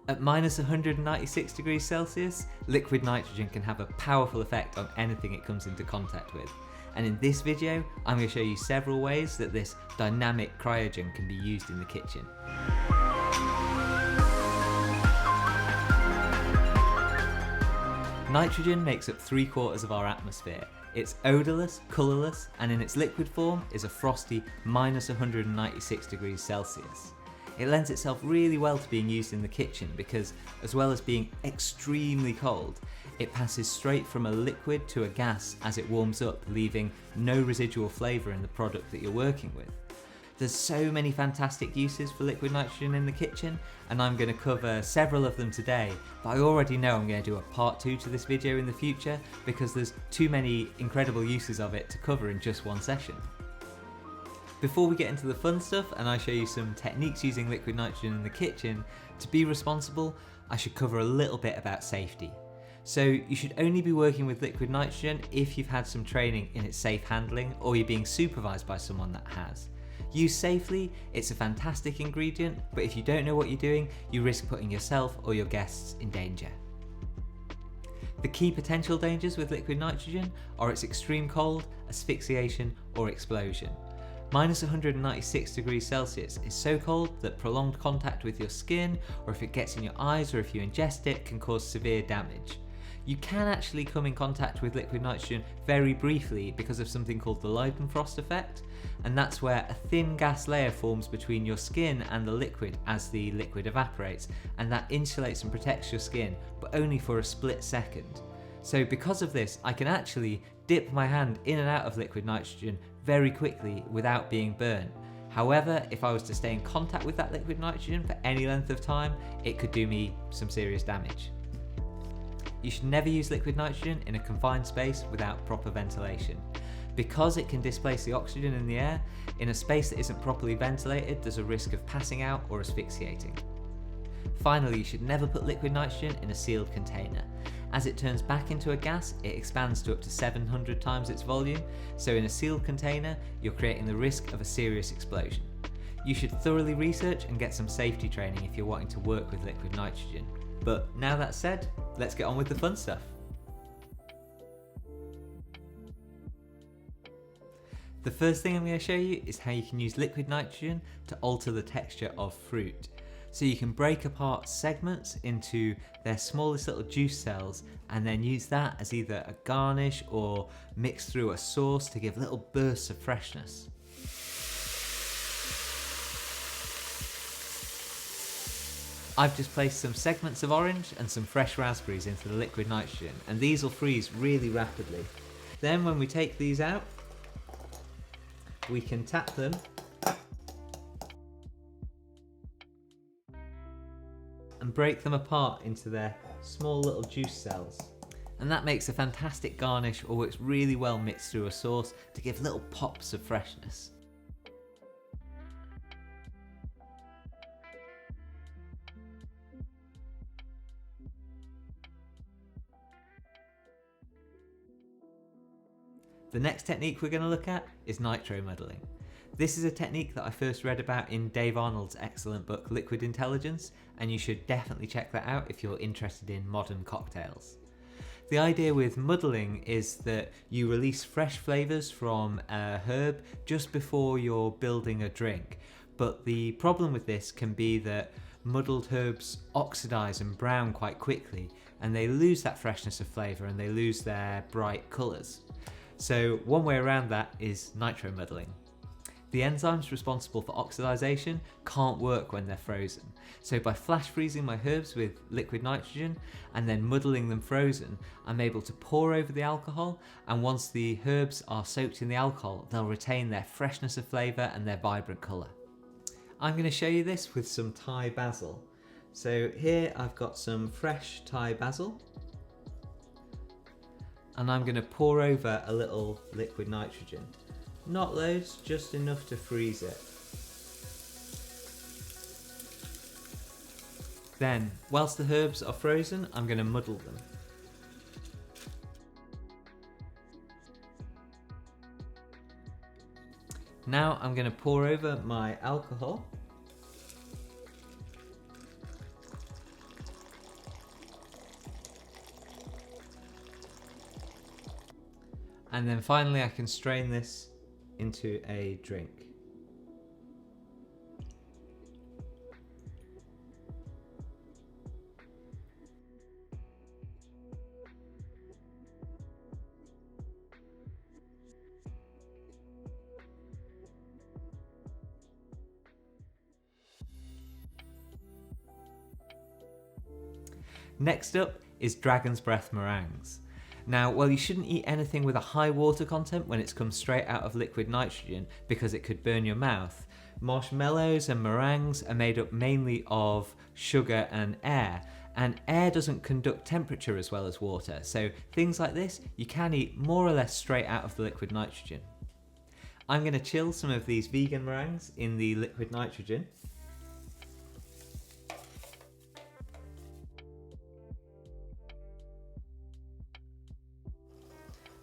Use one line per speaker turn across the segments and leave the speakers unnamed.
At minus 196 degrees Celsius, liquid nitrogen can have a powerful effect on anything it comes into contact with. And in this video, I'm going to show you several ways that this dynamic cryogen can be used in the kitchen. Nitrogen makes up 3/4 of our atmosphere. It's odourless, colourless, and in its liquid form is a frosty minus 196 degrees Celsius. It lends itself really well to being used in the kitchen because, as well as being extremely cold, it passes straight from a liquid to a gas as it warms up, leaving no residual flavour in the product that you're working with. There's so many fantastic uses for liquid nitrogen in the kitchen, and I'm going to cover several of them today, but I already know I'm going to do a part 2 to this video in the future because there's too many incredible uses of it to cover in just one session. Before we get into the fun stuff and I show you some techniques using liquid nitrogen in the kitchen, to be responsible, I should cover a little bit about safety. So you should only be working with liquid nitrogen if you've had some training in its safe handling or you're being supervised by someone that has. Used safely, it's a fantastic ingredient, but if you don't know what you're doing, you risk putting yourself or your guests in danger. The key potential dangers with liquid nitrogen are its extreme cold, asphyxiation or explosion. Minus 196 degrees Celsius is so cold that prolonged contact with your skin, or if it gets in your eyes or if you ingest it, can cause severe damage. You can actually come in contact with liquid nitrogen very briefly because of something called the Leidenfrost effect, and that's where a thin gas layer forms between your skin and the liquid as the liquid evaporates, and that insulates and protects your skin, but only for a split second. So because of this, I can actually dip my hand in and out of liquid nitrogen very quickly without being burnt. However, if I was to stay in contact with that liquid nitrogen for any length of time, it could do me some serious damage. You should never use liquid nitrogen in a confined space without proper ventilation. Because it can displace the oxygen in the air, in a space that isn't properly ventilated, there's a risk of passing out or asphyxiating. Finally, you should never put liquid nitrogen in a sealed container. As it turns back into a gas, it expands to up to 700 times its volume, so in a sealed container, you're creating the risk of a serious explosion. You should thoroughly research and get some safety training if you're wanting to work with liquid nitrogen. But now that's said, let's get on with the fun stuff. The first thing I'm going to show you is how you can use liquid nitrogen to alter the texture of fruit. So you can break apart segments into their smallest little juice cells and then use that as either a garnish or mix through a sauce to give little bursts of freshness. I've just placed some segments of orange and some fresh raspberries into the liquid nitrogen, and these will freeze really rapidly. Then when we take these out, we can tap them and break them apart into their small little juice cells. And that makes a fantastic garnish or works really well mixed through a sauce to give little pops of freshness. The next technique we're going to look at is nitro muddling. This is a technique that I first read about in Dave Arnold's excellent book Liquid Intelligence, and you should definitely check that out if you're interested in modern cocktails. The idea with muddling is that you release fresh flavours from a herb just before you're building a drink, but the problem with this can be that muddled herbs oxidise and brown quite quickly, and they lose that freshness of flavour and they lose their bright colours. So one way around that is nitro muddling. The enzymes responsible for oxidization can't work when they're frozen. So by flash freezing my herbs with liquid nitrogen and then muddling them frozen, I'm able to pour over the alcohol, and once the herbs are soaked in the alcohol, they'll retain their freshness of flavor and their vibrant color. I'm going to show you this with some Thai basil. So here I've got some fresh Thai basil, and I'm going to pour over a little liquid nitrogen. Not loads, just enough to freeze it. Then, whilst the herbs are frozen, I'm going to muddle them. Now I'm going to pour over my alcohol. And then finally I can strain this into a drink. Next up is Dragon's Breath meringues. Now, while you shouldn't eat anything with a high water content when it's come straight out of liquid nitrogen because it could burn your mouth, marshmallows and meringues are made up mainly of sugar and air doesn't conduct temperature as well as water, so things like this you can eat more or less straight out of the liquid nitrogen. I'm going to chill some of these vegan meringues in the liquid nitrogen.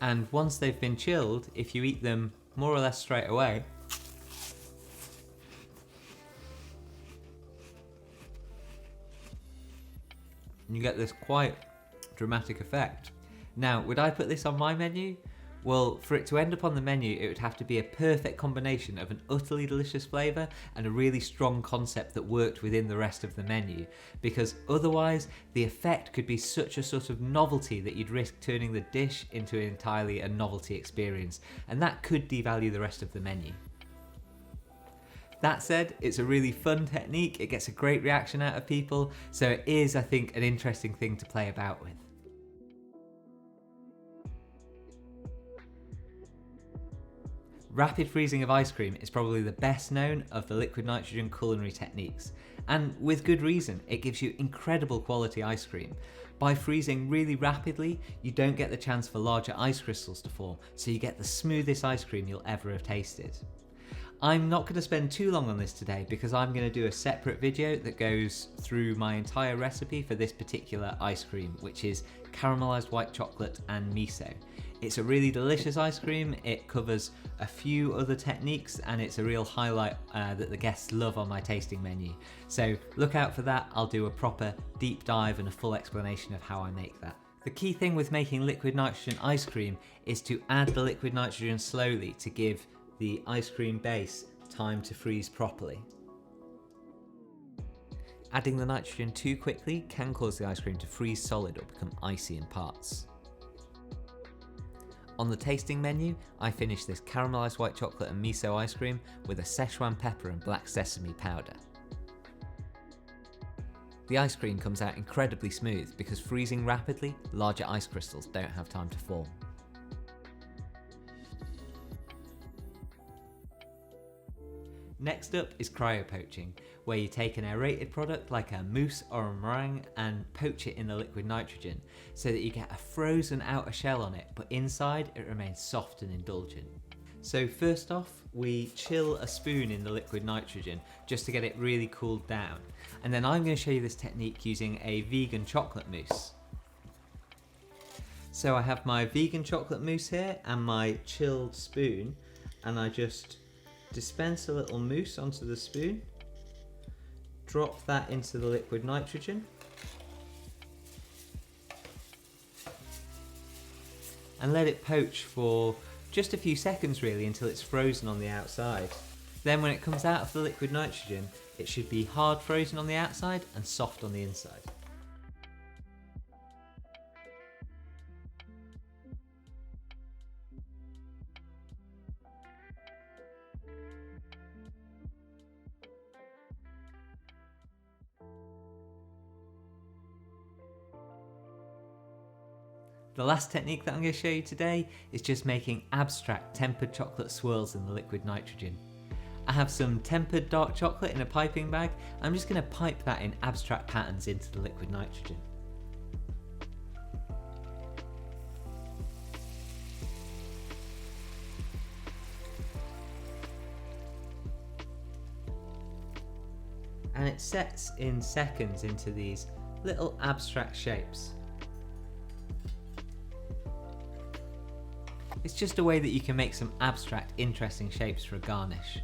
And once they've been chilled, if you eat them more or less straight away, you get this quite dramatic effect. Now, would I put this on my menu? Well, for it to end up on the menu, it would have to be a perfect combination of an utterly delicious flavour and a really strong concept that worked within the rest of the menu, because otherwise the effect could be such a sort of novelty that you'd risk turning the dish into entirely a novelty experience, and that could devalue the rest of the menu. That said, it's a really fun technique, it gets a great reaction out of people, so it is, I think, an interesting thing to play about with. Rapid freezing of ice cream is probably the best known of the liquid nitrogen culinary techniques, and with good reason. It gives you incredible quality ice cream. By freezing really rapidly, you don't get the chance for larger ice crystals to form, so you get the smoothest ice cream you'll ever have tasted. I'm not going to spend too long on this today because I'm going to do a separate video that goes through my entire recipe for this particular ice cream, which is caramelized white chocolate and miso. It's a really delicious ice cream, it covers a few other techniques, and it's a real highlight that the guests love on my tasting menu. So look out for that, I'll do a proper deep dive and a full explanation of how I make that. The key thing with making liquid nitrogen ice cream is to add the liquid nitrogen slowly to give the ice cream base time to freeze properly. Adding the nitrogen too quickly can cause the ice cream to freeze solid or become icy in parts. On the tasting menu, I finished this caramelised white chocolate and miso ice cream with a Szechuan pepper and black sesame powder. The ice cream comes out incredibly smooth because freezing rapidly, larger ice crystals don't have time to form. Next up is cryo poaching, where you take an aerated product like a mousse or a meringue and poach it in the liquid nitrogen so that you get a frozen outer shell on it, but inside it remains soft and indulgent. So first off, we chill a spoon in the liquid nitrogen just to get it really cooled down. And then I'm going to show you this technique using a vegan chocolate mousse. So I have my vegan chocolate mousse here and my chilled spoon, and I just dispense a little mousse onto the spoon, drop that into the liquid nitrogen, and let it poach for just a few seconds really until it's frozen on the outside. Then when it comes out of the liquid nitrogen, it should be hard frozen on the outside and soft on the inside. The last technique that I'm going to show you today is just making abstract tempered chocolate swirls in the liquid nitrogen. I have some tempered dark chocolate in a piping bag. I'm just going to pipe that in abstract patterns into the liquid nitrogen. And it sets in seconds into these little abstract shapes. It's just a way that you can make some abstract, interesting shapes for a garnish.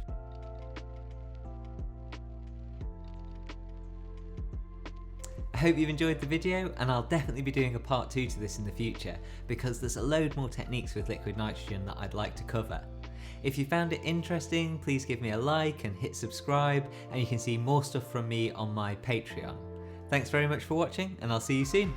hope you've enjoyed the video, and I'll definitely be doing a part 2 to this in the future because there's a load more techniques with liquid nitrogen that I'd like to cover. If you found it interesting, please give me a like and hit subscribe, and you can see more stuff from me on my Patreon. Thanks very much for watching, and I'll see you soon.